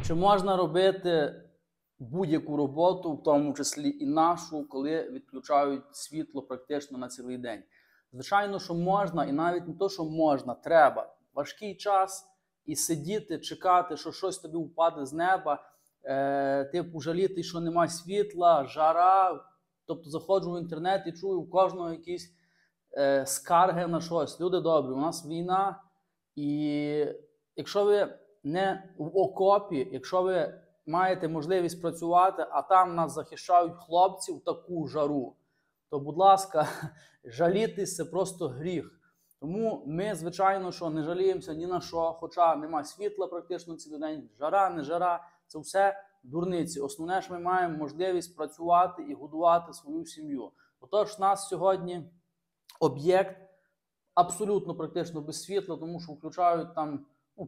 Чи можна робити будь-яку роботу, в тому числі і нашу, коли відключають світло практично на цілий день? Звичайно, що можна, і навіть не то, що можна, треба. Важкий час і сидіти, чекати, що щось тобі впаде з неба, типу жаліти, що немає світла, жара. Тобто заходжу в інтернет і чую у кожного якісь скарги на щось. Люди добрі, у нас війна, і якщо ви не в окопі, якщо ви маєте можливість працювати, а там нас захищають хлопці в таку жару, то, будь ласка, жалітись – це просто гріх. Тому ми, звичайно, що не жаліємося ні на що, хоча немає світла практично цілий день, жара, не жара, це все дурниці. Основне, що ми маємо можливість працювати і годувати свою сім'ю. Отож, у нас сьогодні об'єкт абсолютно практично без світла, тому що включають там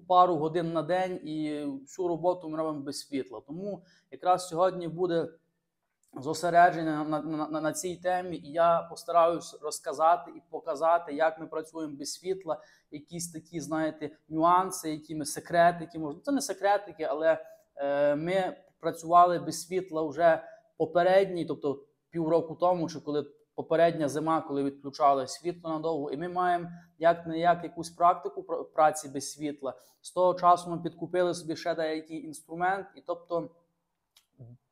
пару годин на день і всю роботу ми робимо без світла. Тому якраз сьогодні буде зосередження на цій темі, і я постараюсь розказати і показати, як ми працюємо без світла, якісь такі, знаєте, нюанси, які ми секретики, можна, це не секретики, але ми працювали без світла вже попередній, тобто півроку тому, чи коли попередня зима, коли відключали світло надовго, і ми маємо як-не-як якусь практику праці без світла. З того часу ми підкупили собі ще деякий інструмент, і тобто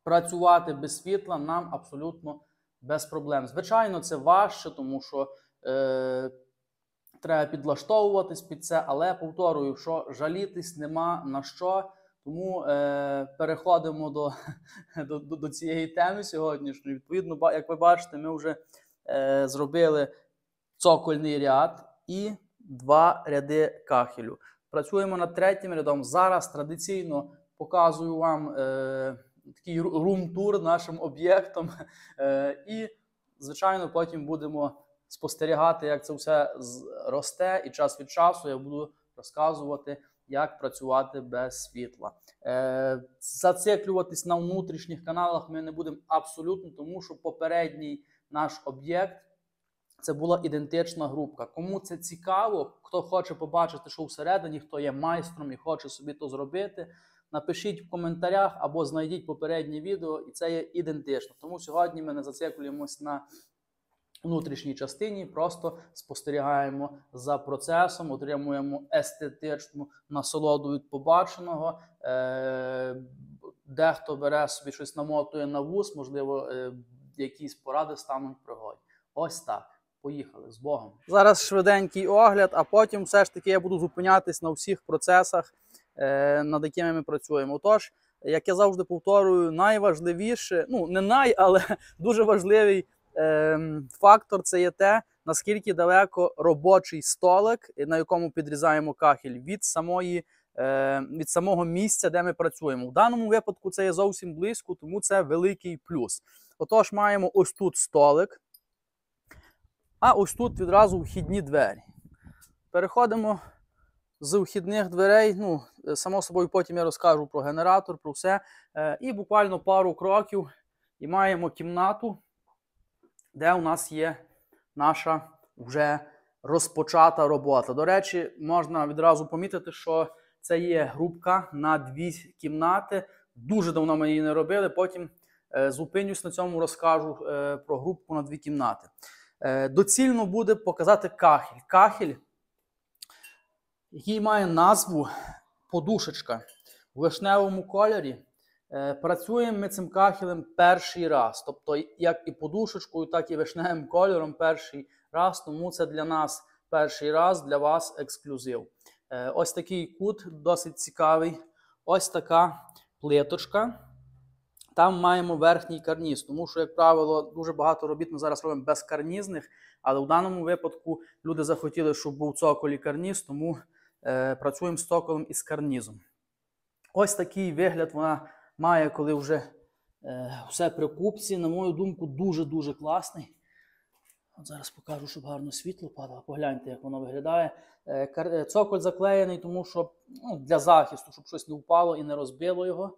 працювати без світла нам абсолютно без проблем. Звичайно, це важче, тому що треба підлаштовуватись під це, але повторюю, що жалітись нема на що. Тому переходимо до цієї теми сьогоднішньої. Відповідно, як ви бачите, ми вже зробили цокольний ряд і 2 ряди кахелю. Працюємо над 3-м рядом. Зараз традиційно показую вам такий рум-тур нашим об'єктом. І, звичайно, потім будемо спостерігати, як це все росте. І час від часу я буду розказувати, як працювати без світла. Зациклюватись на внутрішніх каналах ми не будемо абсолютно, тому що попередній наш об'єкт – це була ідентична групка. Кому це цікаво, хто хоче побачити, що всередині, хто є майстром і хоче собі то зробити, напишіть в коментарях або знайдіть попереднє відео, і це є ідентично. Тому сьогодні ми не зациклюємось на внутрішній частині, просто спостерігаємо за процесом, отримуємо естетичну насолоду від побаченого. Дехто бере собі щось, намотує на вус, можливо, якісь поради стануть в пригоді. Ось так. Поїхали, з Богом. Зараз швиденький огляд, а потім все ж таки я буду зупинятись на всіх процесах, над якими ми працюємо. Отож, як я завжди повторюю, найважливіше, але дуже важливий фактор – це є те, наскільки далеко робочий столик, на якому підрізаємо кахель, від самого місця, де ми працюємо. В даному випадку це є зовсім близько, тому це великий плюс. Отож, маємо ось тут столик, а ось тут відразу вхідні двері. Переходимо з вхідних дверей, само собою потім я розкажу про генератор, про все, і буквально пару кроків, і маємо кімнату, де у нас є наша вже розпочата робота. До речі, можна відразу помітити, що це є групка на 2 кімнати. Дуже давно ми її не робили, потім зупинюсь на цьому, розкажу про групку на 2 кімнати. Доцільно буде показати кахель. Кахель, який має назву подушечка в вишневому кольорі. Працюємо ми цим кахелем перший раз. Тобто, як і подушечкою, так і вишневим кольором перший раз. Тому це для нас перший раз, для вас ексклюзив. Ось такий кут, досить цікавий. Ось така плиточка. Там маємо верхній карніз, тому що, як правило, дуже багато робіт ми зараз робимо безкарнізних, але в даному випадку люди захотіли, щоб був цоколь і карніз, тому працюємо з цоколем і з карнізом. Ось такий вигляд вона має, коли вже все при купці. На мою думку, дуже-дуже класний. От зараз покажу, щоб гарно світло падало. Погляньте, як воно виглядає. Цоколь заклеєний, тому що для захисту, щоб щось не впало і не розбило його.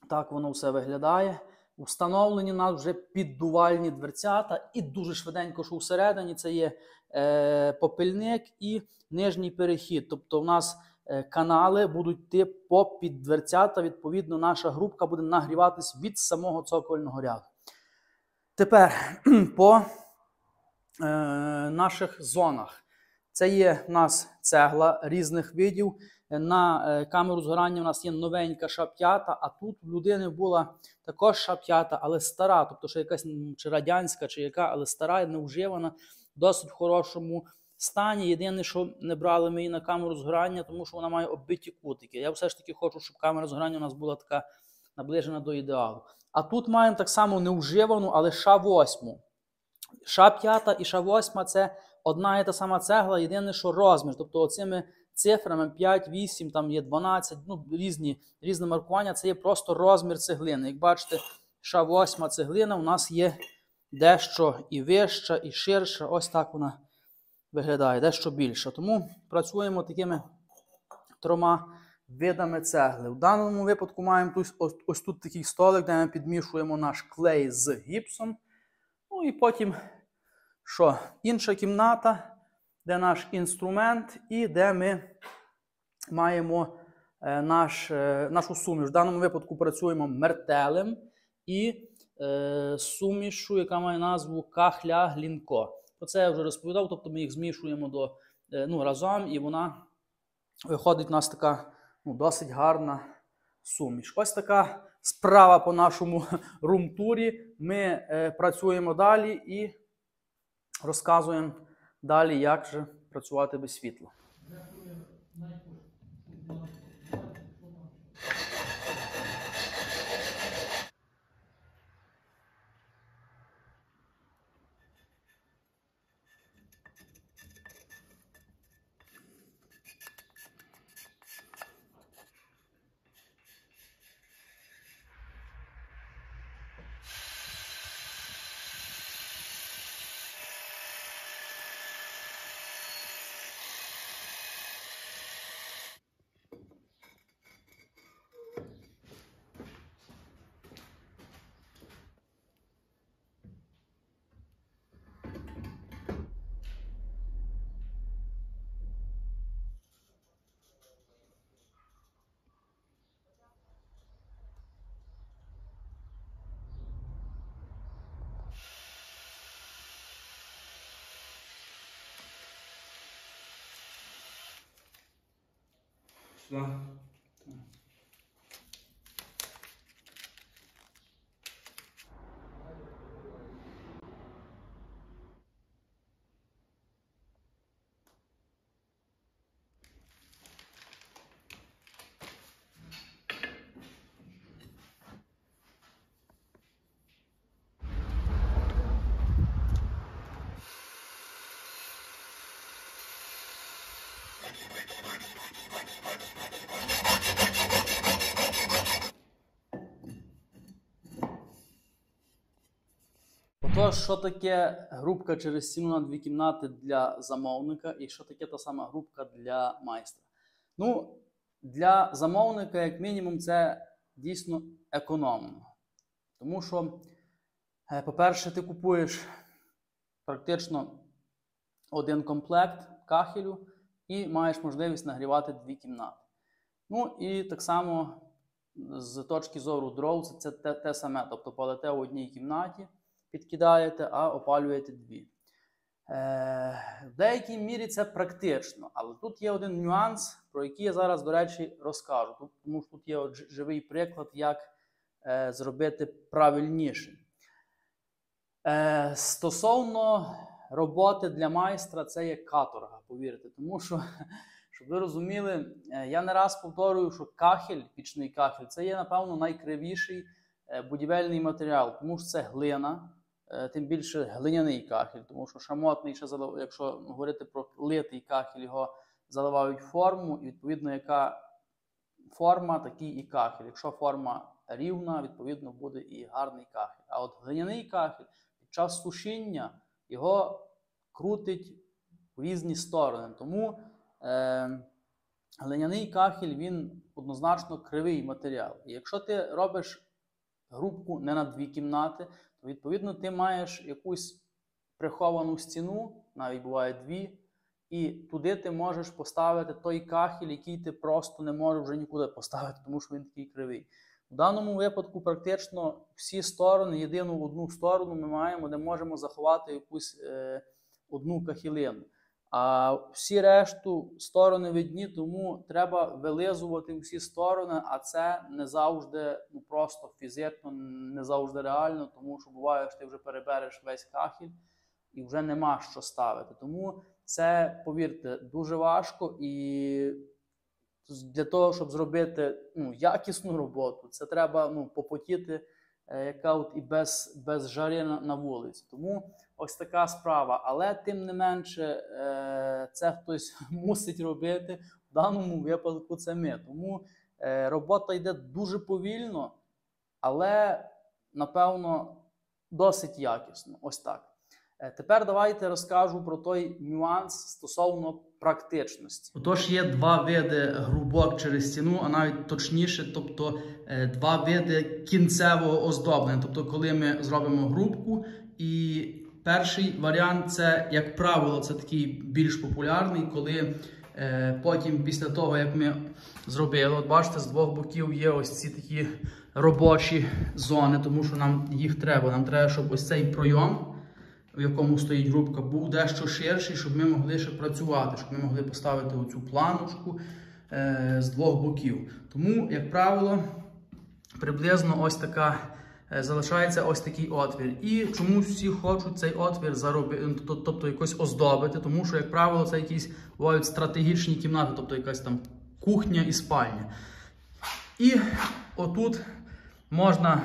Так воно все виглядає. Встановлені у нас вже піддувальні дверцята. І дуже швиденько, що всередині, це є попільник і нижній перехід. Тобто у нас канали будуть йти попід дверцята, відповідно, наша грубка буде нагріватись від самого цокольного ряду. Тепер по наших зонах. Це є в нас цегла різних видів. На камеру згорання у нас є новенька Ш5, а тут в людини була також Ш5, але стара, тобто ще якась чи радянська, чи яка, але стара, невживана, досить в хорошому стані. Єдине, що не брали ми її на камеру згорання, тому що вона має оббиті кутики. Я все ж таки хочу, щоб камера згорання у нас була така наближена до ідеалу. А тут маємо так само невживану, але Ш8. Ш5 і Ш8 – це одна і та сама цегла, єдине, що розмір. Тобто оцими цифрами 5, 8, там є 12, ну, різне маркування, це є просто розмір цеглини. Як бачите, Ш8 цеглина у нас є дещо і вища, і ширша. Ось так вона виглядає, дещо більша. Тому працюємо такими 3 видами цегли. В даному випадку маємо ось тут такий столик, де ми підмішуємо наш клей з гіпсом. Ну і потім, що, інша кімната, де наш інструмент і де ми маємо нашу суміш. В даному випадку працюємо мертелем і сумішу, яка має назву кахля-глінко. Про це я вже розповідав, тобто ми їх змішуємо разом і вона виходить у нас така досить гарна суміш. Ось така справа по нашому румтурі. Ми працюємо далі і розказуємо далі, як же працювати без світла. Сюда. Отож, що таке грубка через стіну на 2 кімнати для замовника і що таке та сама грубка для майстра? Ну, для замовника, як мінімум, це дійсно економно. Тому що, по-перше, ти купуєш практично один комплект кахелю і маєш можливість нагрівати 2 кімнати. Ну і так само з точки зору дров це те саме. Тобто палите в одній кімнаті, підкидаєте, а опалюєте 2. В деякій мірі це практично, але тут є один нюанс, про який я зараз, до речі, розкажу. Тому що тут є живий приклад, як зробити правильніше. Стосовно роботи для майстра, це є каторга, повірте. Тому що, щоб ви розуміли, я не раз повторюю, що кахель, пічний кахель, це є, напевно, найкривіший будівельний матеріал, тому що це глина. Тим більше глиняний кахель, тому що шамотний, якщо говорити про литий кахель, його заливають форму, і відповідно, яка форма, такий і кахель. Якщо форма рівна, відповідно, буде і гарний кахель. А от глиняний кахель під час сушіння його крутить в різні сторони. Тому глиняний кахель, він однозначно кривий матеріал. І якщо ти робиш грубку не на 2 кімнати, то, відповідно, ти маєш якусь приховану стіну, навіть буває 2, і туди ти можеш поставити той кахель, який ти просто не можеш вже нікуди поставити, тому що він такий кривий. В даному випадку практично всі сторони, єдину одну сторону ми маємо, де можемо заховати якусь одну кахелину. А всі решту сторони видні, тому треба вилизувати всі сторони, а це не завжди, просто фізично, не завжди реально, тому що буває, що ти вже перебереш весь кахель і вже нема що ставити. Тому це, повірте, дуже важко, і для того, щоб зробити якісну роботу, це треба попотіти і без жари на вулиці. Тому ось така справа. Але тим не менше це хтось мусить робити. В даному випадку це ми. Тому робота йде дуже повільно, але, напевно, досить якісно. Ось так. Тепер давайте розкажу про той нюанс стосовно практичності. Отож, є два види грубок через стіну, а навіть точніше, тобто два види кінцевого оздоблення. Тобто, коли ми зробимо грубку, і перший варіант, це, як правило, це такий більш популярний, коли потім, після того, як ми зробили, от бачите, з двох боків є ось ці такі робочі зони, тому що нам їх треба. Нам треба, щоб ось цей пройом, в якому стоїть грубка, був дещо ширший, щоб ми могли ще працювати, щоб ми могли поставити оцю планочку з двох боків. Тому, як правило, приблизно ось така залишається ось такий отвір. І чомусь всі хочуть цей отвір заробити, тобто якось оздобити, тому що, як правило, це якісь бувають стратегічні кімнати, тобто якась там кухня і спальня. І отут можна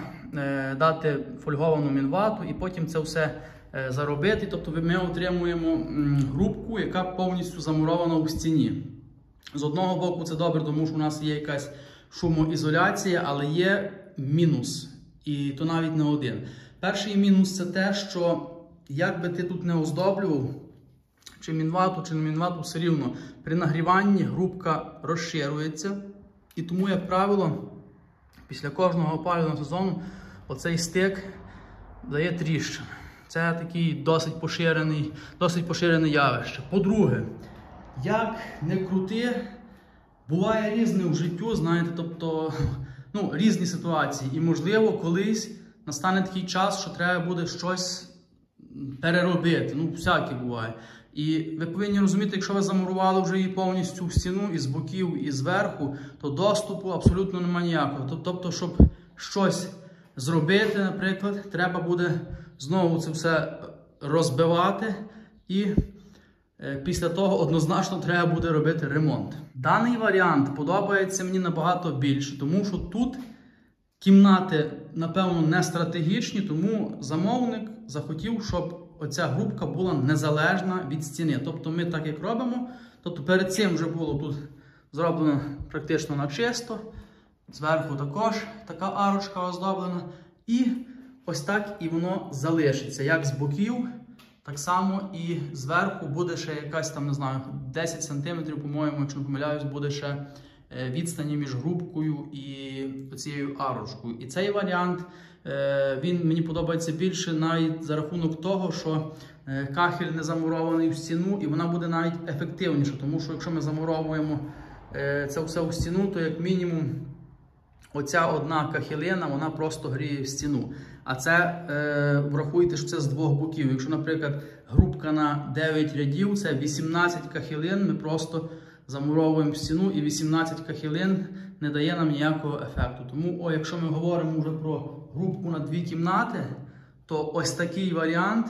дати фольговану мінвату і потім це все заробити. Тобто ми отримуємо грубку, яка повністю замурована у стіні. З одного боку це добре, тому що у нас є якась шумоізоляція, але є мінус. І то навіть не один. Перший мінус – це те, що як би ти тут не оздоблював, чи мінвату, чи не мінвату, все рівно при нагріванні грубка розширюється. І тому, як правило, після кожного опалювального сезону оцей стик дає тріщини. Це такий досить поширене явище. По-друге, як не крути, буває різне в життю, знаєте, тобто різні ситуації. І, можливо, колись настане такий час, що треба буде щось переробити. Всяке буває. І ви повинні розуміти, якщо ви замурували вже її повністю в стіну, і з боків, і зверху, то доступу абсолютно немає ніякого. Тобто, щоб щось зробити, наприклад, треба буде знову це все розбивати, і після того однозначно треба буде робити ремонт. Даний варіант подобається мені набагато більше, тому що тут кімнати, напевно, не стратегічні, тому замовник захотів, щоб оця грубка була незалежна від стіни. Тобто ми так як робимо, тобто перед цим вже було тут зроблено практично на чисто, зверху також така арочка оздоблена, і ось так і воно залишиться, як з боків, так само і зверху буде ще якась там, не знаю, 10 см, по-моєму, якщо не помиляюсь, буде ще відстані між грубкою і цією арочкою. І цей варіант, він мені подобається більше навіть за рахунок того, що кахель не замурований в стіну, і вона буде навіть ефективніша, тому що якщо ми замуровуємо це все в стіну, то як мінімум оця одна кахелина, вона просто гріє стіну. А це, врахуйте, що це з двох боків. Якщо, наприклад, грубка на 9 рядів, це 18 кахелин, ми просто замуровуємо стіну, і 18 кахелин не дає нам ніякого ефекту. Тому, якщо ми говоримо вже про грубку на 2 кімнати, то ось такий варіант,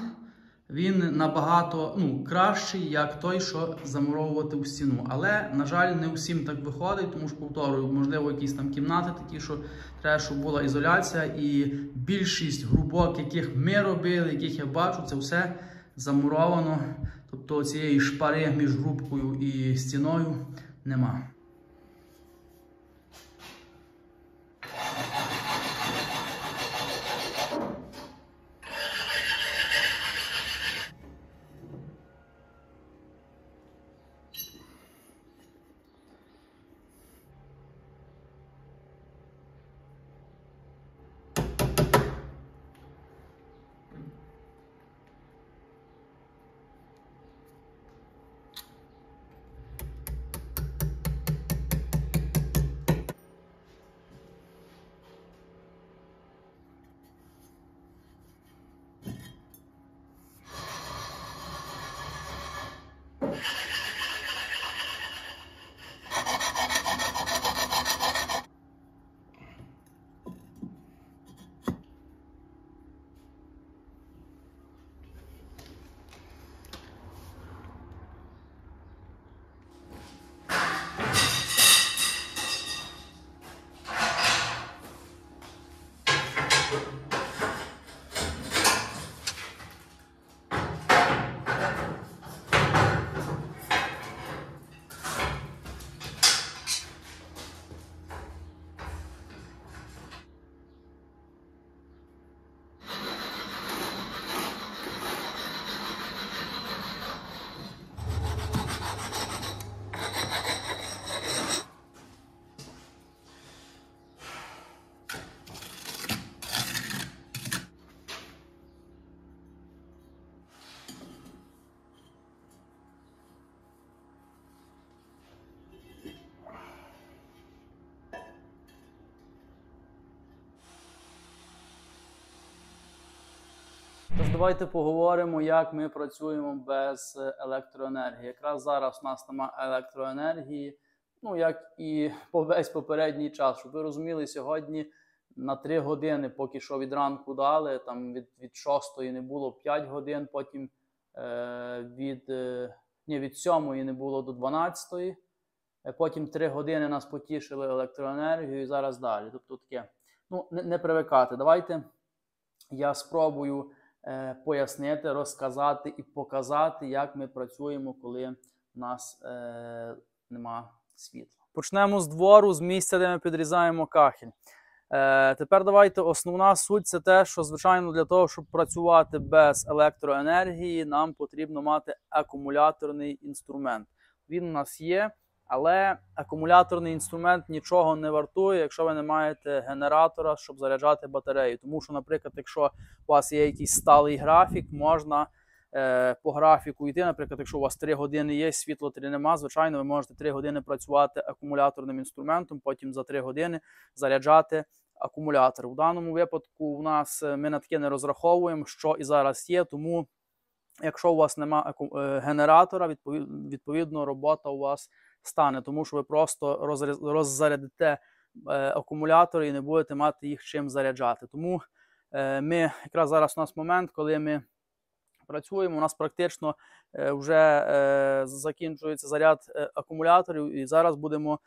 він набагато кращий, як той, що замуровувати в стіну. Але, на жаль, не всім так виходить, тому що, повторюю, можливо, якісь там кімнати такі, що треба, щоб була ізоляція. І більшість грубок, яких ми робили, яких я бачу, це все замуровано. Тобто цієї шпари між грубкою і стіною нема. Давайте поговоримо, як ми працюємо без електроенергії. Якраз зараз у нас немає електроенергії, ну як і весь попередній час. Щоб ви розуміли, сьогодні на 3 години, поки що від ранку дали, там від 6 не було 5 годин, потім від 7 не було до 12, потім 3 години нас потішили електроенергію і зараз далі. Тобто таке, ну не привикати. Давайте я спробую пояснити, розказати і показати, як ми працюємо, коли в нас нема світла. Почнемо з двору, з місця, де ми підрізаємо кахель. Тепер давайте основна суть – це те, що, звичайно, для того, щоб працювати без електроенергії, нам потрібно мати акумуляторний інструмент. Він у нас є, але акумуляторний інструмент нічого не вартує, якщо ви не маєте генератора, щоб заряджати батарею. Тому що, наприклад, якщо у вас є якийсь сталий графік, можна по графіку йти. Наприклад, якщо у вас 3 години є, світло 3 нема, звичайно, ви можете 3 години працювати акумуляторним інструментом, потім за 3 години заряджати акумулятор. У даному випадку ми на таке не розраховуємо, що і зараз є, тому якщо у вас немає генератора, відповідно робота у вас стане, тому що ви просто роззарядите акумулятори і не будете мати їх чим заряджати. Тому якраз зараз у нас момент, коли ми працюємо, у нас практично вже закінчується заряд акумуляторів, і зараз будемо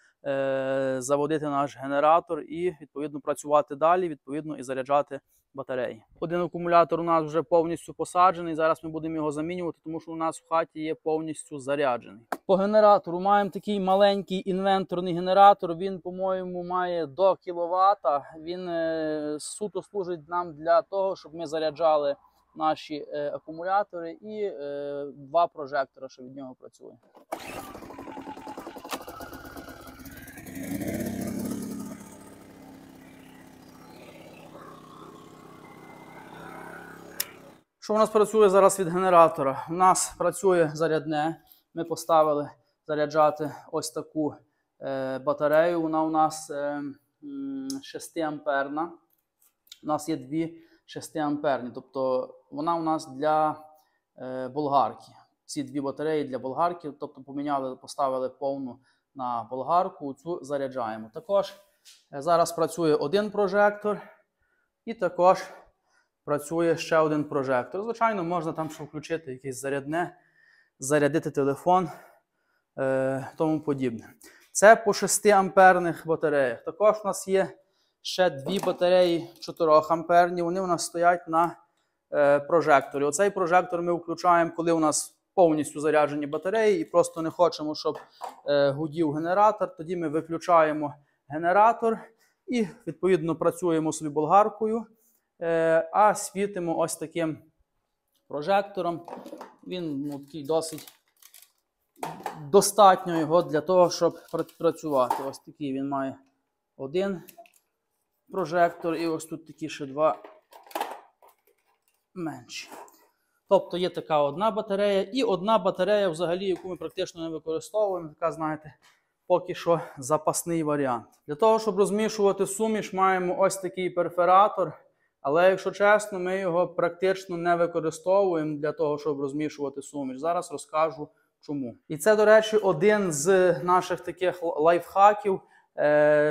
заводити наш генератор і відповідно працювати далі, відповідно і заряджати батареї. Один акумулятор у нас вже повністю посаджений, зараз ми будемо його замінювати, тому що у нас в хаті є повністю заряджений. По генератору маємо такий маленький інвенторний генератор, він, по-моєму, має до кВт, він суто служить нам для того, щоб ми заряджали наші акумулятори і 2 прожектора, що від нього працює. Що у нас працює зараз від генератора? У нас працює зарядне. Ми поставили заряджати ось таку батарею. Вона у нас 6 амперна. У нас є 2 6-амперні, тобто вона у нас для болгарки. Ці 2 батареї для болгарки, тобто поставили повну на болгарку, цю заряджаємо. Також зараз працює 1 прожектор і також працює ще 1 прожектор. Звичайно, можна там ще включити якесь зарядне, зарядити телефон, тому подібне. Це по 6-амперних батареях. Також у нас є ще 2 батареї 4-амперні, вони у нас стоять на прожекторі. Оцей прожектор ми включаємо, коли у нас повністю заряджені батареї і просто не хочемо, щоб гудів генератор. Тоді ми виключаємо генератор і відповідно працюємо собі болгаркою, а світимо ось таким прожектором. Він такий досить достатньо його для того, щоб працювати. Ось такий він має 1 прожектор і ось тут такі ще 2 менші. Тобто є така 1 батарея і 1 батарея взагалі, яку ми практично не використовуємо, така, знаєте, поки що запасний варіант. Для того, щоб розмішувати суміш, маємо ось такий перфоратор, але, якщо чесно, ми його практично не використовуємо для того, щоб розмішувати суміш. Зараз розкажу чому. І це, до речі, один з наших таких лайфхаків,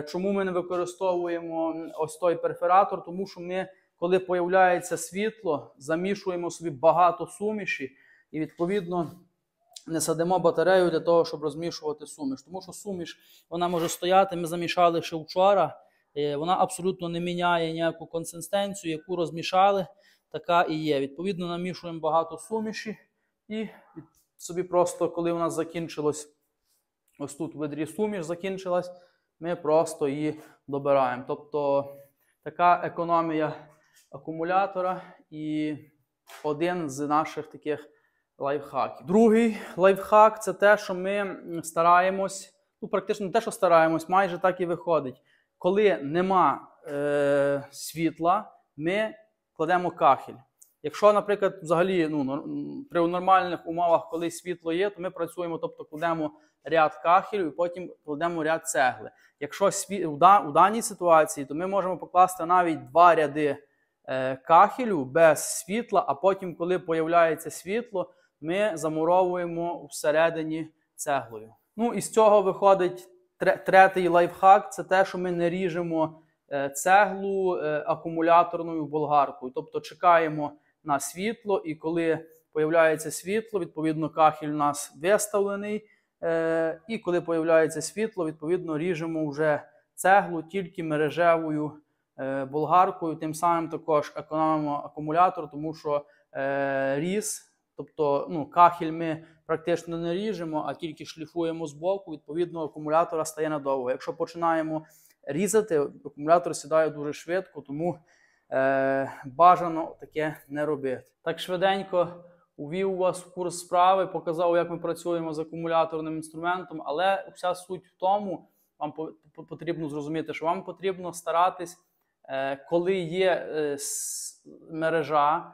чому ми не використовуємо ось той перфоратор, тому що ми, коли появляється світло, замішуємо собі багато суміші і, відповідно, не садимо батарею для того, щоб розмішувати суміш. Тому що суміш, вона може стояти, ми замішали ще вчора, вона абсолютно не міняє ніяку консистенцію, яку розмішали, така і є. Відповідно, намішуємо багато суміші і собі просто, коли у нас закінчилось, ось тут в ведрі суміш закінчилась, ми просто її добираємо. Тобто така економія акумулятора і один з наших таких лайфхаків. Другий лайфхак – це те, що ми стараємось, практично не те, що стараємось, майже так і виходить. Коли нема світла, ми кладемо кахель. Якщо, наприклад, взагалі при нормальних умовах, коли світло є, то ми працюємо, тобто кладемо ряд кахелю і потім кладемо ряд цегли. Якщо у даній ситуації, то ми можемо покласти навіть 2 ряди кахелю без світла, а потім, коли з'являється світло, ми замуровуємо всередині цеглою. Ну і з цього виходить третій лайфхак, це те, що ми не ріжемо цеглу акумуляторною болгаркою. Тобто чекаємо на світло, і коли з'являється світло, відповідно кахель у нас виставлений, і коли з'являється світло, відповідно ріжемо вже цеглу тільки мережевою болгаркою, тим самим також економимо акумулятор, тому що різ, тобто кахель ми практично не ріжемо, а тільки шліфуємо збоку, відповідно акумулятора стає надовго. Якщо починаємо різати, акумулятор сідає дуже швидко, тому бажано таке не робити. Так швиденько увів вас в курс справи, показав, як ми працюємо з акумуляторним інструментом, але вся суть в тому, вам потрібно зрозуміти, що вам потрібно старатись, коли є мережа,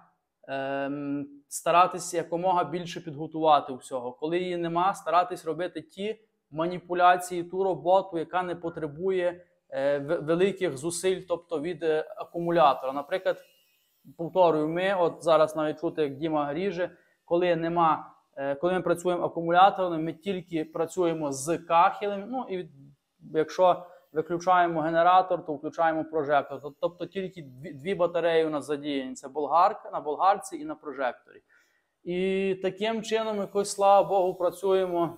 старатись якомога більше підготувати всього. Коли її нема, старатись робити ті маніпуляції, ту роботу, яка не потребує великих зусиль, тобто від акумулятора. Наприклад, повторюю, ми, от зараз навіть чути, як Діма ріже, коли ми працюємо акумулятором, ми тільки працюємо з кахелем, ну і якщо виключаємо генератор, то включаємо прожектор. Тобто тільки дві батареї у нас задіяні. Це на болгарці і на прожекторі. І таким чином, якось, слава Богу, працюємо.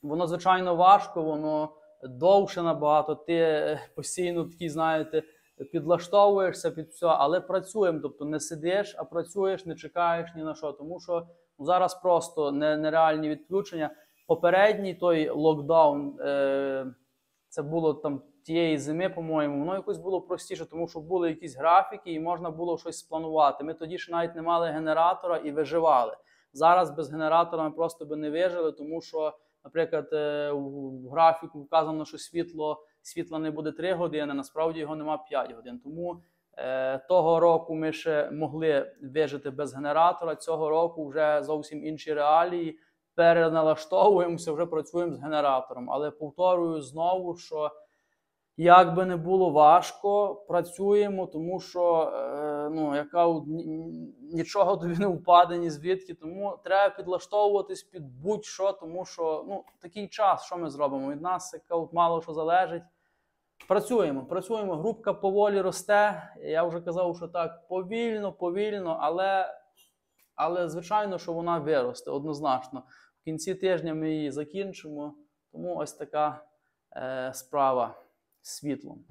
Воно, звичайно, важко, воно довше набагато. Ти постійно такий, знаєте, підлаштовуєшся під все, але працюємо. Тобто не сидиш, а працюєш, не чекаєш ні на що. Тому що зараз просто нереальні відключення. Попередній той локдаун, це було там тієї зими, по-моєму, воно якось було простіше, тому що були якісь графіки і можна було щось спланувати. Ми тоді ще навіть не мали генератора і виживали. Зараз без генератора ми просто би не вижили, тому що, наприклад, в графіку вказано, що світла не буде 3 години, насправді його нема 5 годин. Тому того року ми ще могли вижити без генератора, цього року вже зовсім інші реалії. Переналаштовуємося, вже працюємо з генератором. Але повторюю знову, що як би не було важко, працюємо, тому що нічого тобі не впаде ні звідки. Тому треба підлаштовуватись під будь-що, тому що такий час, що ми зробимо? Від нас мало що залежить. Працюємо. Групка поволі росте. Я вже казав, що так повільно, але звичайно, що вона виросте однозначно. В кінці тижня ми її закінчимо, тому ось така справа з світлом.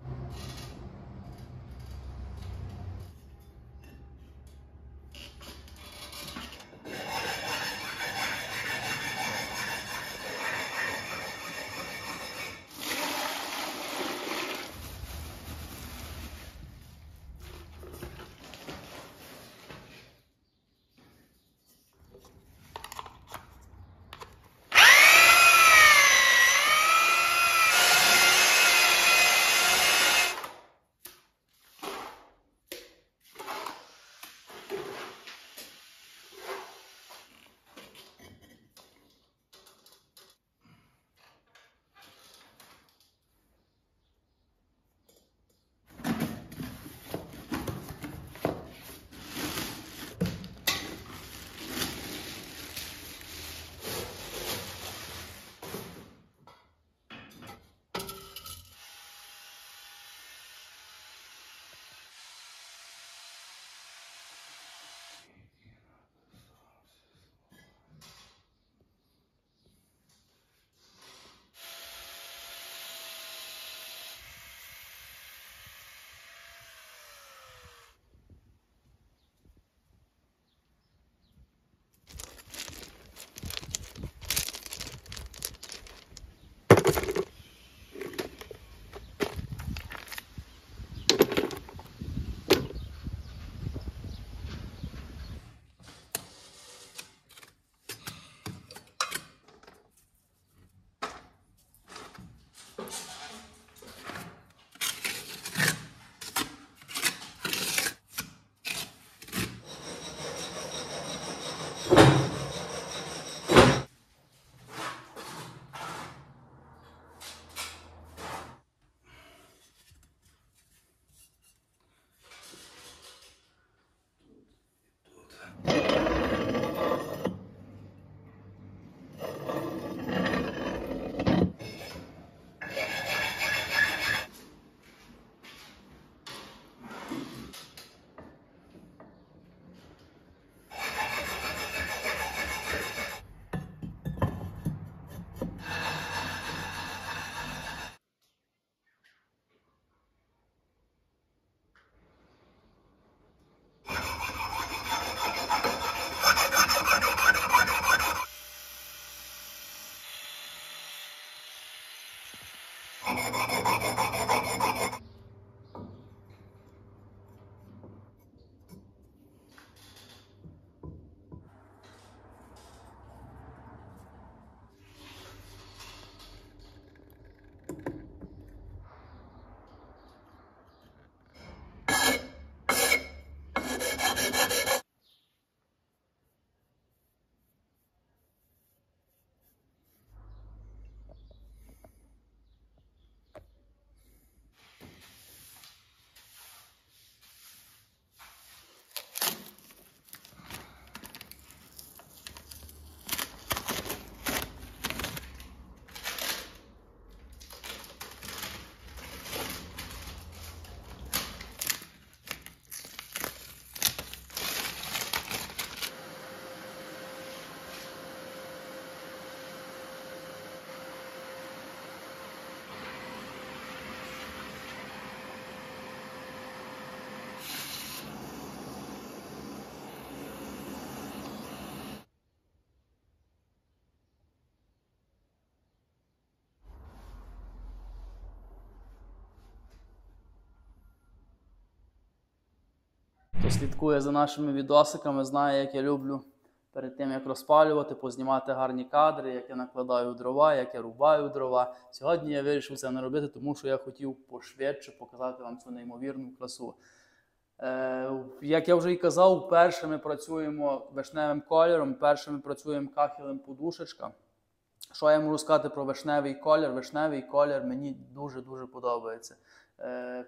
Хто слідкує за нашими відосиками, знає, як я люблю перед тим, як розпалювати, познімати гарні кадри, як я накладаю дрова, як я рубаю дрова. Сьогодні я вирішив це не робити, тому що я хотів пошвидше показати вам цю неймовірну красу. Як я вже і казав, перше ми працюємо вишневим кольором, перше ми працюємо кахелем подушечка. Що я можу сказати про вишневий колір? Вишневий колір мені дуже-дуже подобається.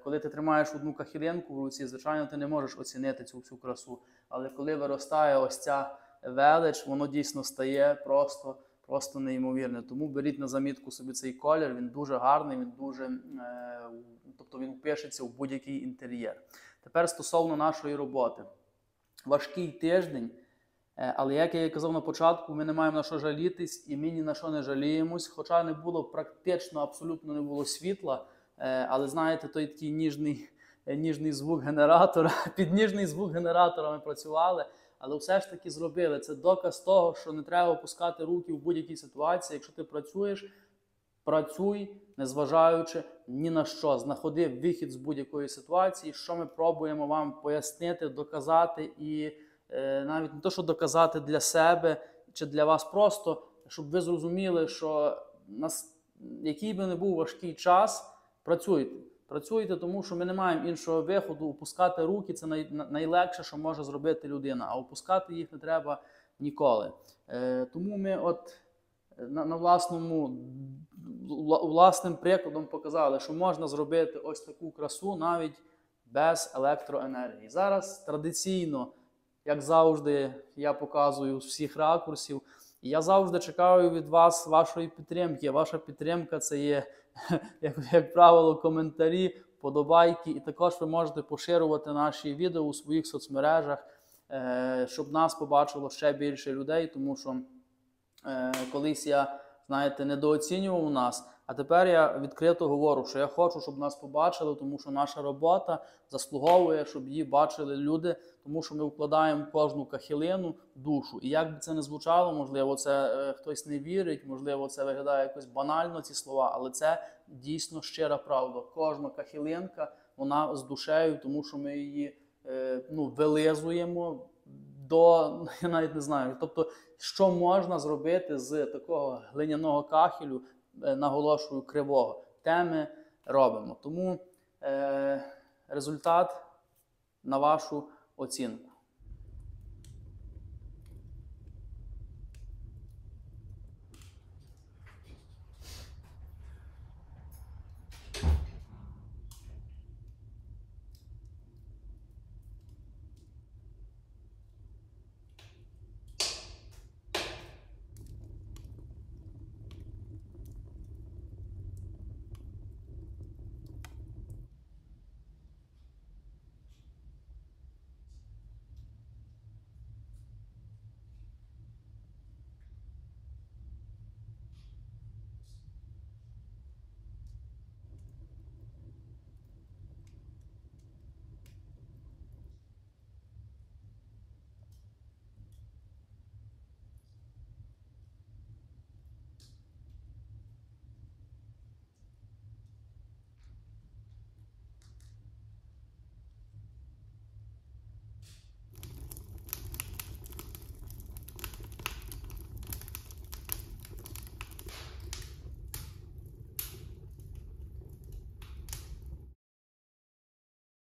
Коли ти тримаєш одну кахілинку в руці, звичайно, ти не можеш оцінити цю всю красу. Але коли виростає ось ця велич, воно дійсно стає просто неймовірне. Тому беріть на замітку собі цей колір, він дуже гарний, тобто він впишеться в будь-який інтер'єр. Тепер стосовно нашої роботи. Важкий тиждень, але як я і казав на початку, ми не маємо на що жалітись і ми ні на що не жаліємось. Хоча не було практично, абсолютно не було світла, але знаєте, той такий ніжний звук генератора, під ніжний звук генератора ми працювали, але все ж таки зробили. Це доказ того, що не треба опускати руки в будь-якій ситуації. Якщо ти працюєш, працюй, незважаючи ні на що. Знаходи вихід з будь-якої ситуації, що ми пробуємо вам пояснити, доказати і навіть не то, що доказати для себе чи для вас просто, щоб ви зрозуміли, що який би не був важкий час, працюйте. Працюйте, тому що ми не маємо іншого виходу. Опускати руки – це найлегше, що може зробити людина, а опускати їх не треба ніколи. Тому ми власним прикладом показали, що можна зробити ось таку красу навіть без електроенергії. Зараз традиційно, як завжди, я показую з всіх ракурсів. І я завжди чекаю від вас вашої підтримки. Ваша підтримка – це є, як правило, коментарі, вподобайки. І також ви можете поширювати наші відео у своїх соцмережах, щоб нас побачило ще більше людей. Тому що колись я, знаєте, недооцінював нас. А тепер я відкрито говорю, що я хочу, щоб нас побачили, тому що наша робота заслуговує, щоб її бачили люди, тому що ми вкладаємо в кожну кахілину душу. І як би це не звучало, можливо, це хтось не вірить, можливо, це виглядає якось банально, ці слова, але це дійсно щира правда. Кожна кахілинка, вона з душею, тому що ми її вилизуємо я навіть не знаю, тобто, що можна зробити з такого глиняного кахелю, наголошую, кривого, те ми робимо. Тому результат на вашу оцінку.